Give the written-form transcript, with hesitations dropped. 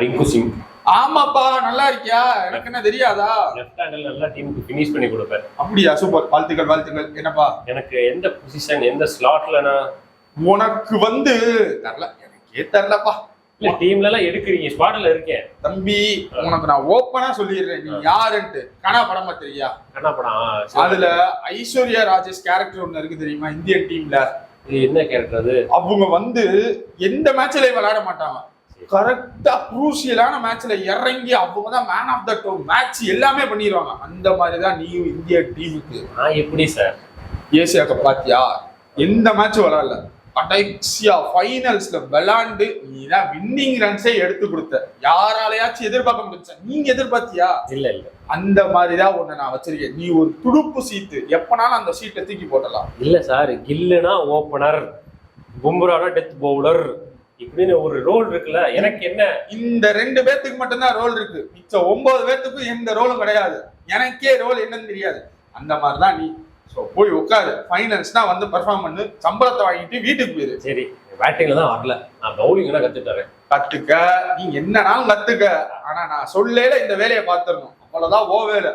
ரிங்கு சிங். ஆமாப்பா, நல்லா இருக்கியா? எனக்கு என்ன தெரியாதா? லெஃப்ட் ஹேண்டர்ல நல்லா டீமுக்கு ஃபினிஷ் பண்ணி கொடுப்பேன். அப்படியா? சூப்பர், வாழ்த்துக்கள் வாழ்த்துக்கள். என்னப்பா எனக்கு எந்த பொசிஷன் எந்த ஸ்லாட்லனா உனக்கு தரல, எனக்கே தரலப்பா. இல்ல டீம்ல எல்லாம் எடுக்கிறீங்க, ஸ்குவாட்ல இருக்கேன் தம்பி. உனக்கு நான் ஓப்பனா சொல்லிடுறேன், நீ யாருன்ட்டு. கனா படமா தெரியா? கனா படம். அதுல ஐஸ்வர்யா ராஜேஷ் கேரக்டர் ஒண்ணு இருக்கு தெரியுமா இந்தியன் டீம்ல? என்ன கேரக்டர் அது? அவங்க எந்த மேட்ச்லயும் விளையாட மாட்டாங்க. கரெக்டா குரூசியலான மேட்ச்ல இறங்கி அவங்க தான் man of the tour match எல்லாமே பண்ணிடுவாங்க. அந்த மாதிரிதான் நீயும் இந்திய டீமுக்கு. எப்படி சார் ஏசியா கப் பாத்தியா? எந்த மேட்ச் விளையாடல, கடைசியா ஃபைனல்ஸ்ல விளையாண்டு நீ தான் வின்னிங் ரன்ஸே எடுத்து கொடுத்த. யாராலையாச்சும் எதிர்பார்க்க முடிச்சா? நீங்க எதிர்பார்த்தியா? இல்ல இல்ல. அந்த மாதிரிதான் ஒண்ணு நான் வச்சிருக்கேன். நீ ஒரு துடுப்பு சீட்டு, எப்பனாலும் அந்த சீட்டை தூக்கி போடலாம். இல்ல சார், கில்லுனா ஓபனர், பும்ரானா டெத் பவுலர், இப்படின்னு ஒரு ரோல் இருக்குல்ல. எனக்கு என்ன, இந்த 2 பேத்துக்கு மட்டும்தான் ரோல் இருக்கு. மிச்ச 9 பேத்துக்கும் எந்த ரோலும் கிடையாது. எனக்கே ரோல் என்னன்னு தெரியாது. அந்த மாதிரிதான் நீ. போய் உட்காரு, ஃபைனல்ஸ்னா பெர்ஃபார்ம் பண்ணு, சம்பளத்தை வாங்கிட்டு வீட்டுக்கு போயிரு. சரி, பேட்டிங்ல தான் வரல, நான் பவுலிங்னா கத்துட்டேன். கத்துக்க, நீ என்னன்னாலும் கத்துக்க. ஆனா நான் சொல்லல இந்த வேலையை பார்த்துடணும், அவ்வளவுதான் ஓ வேலை.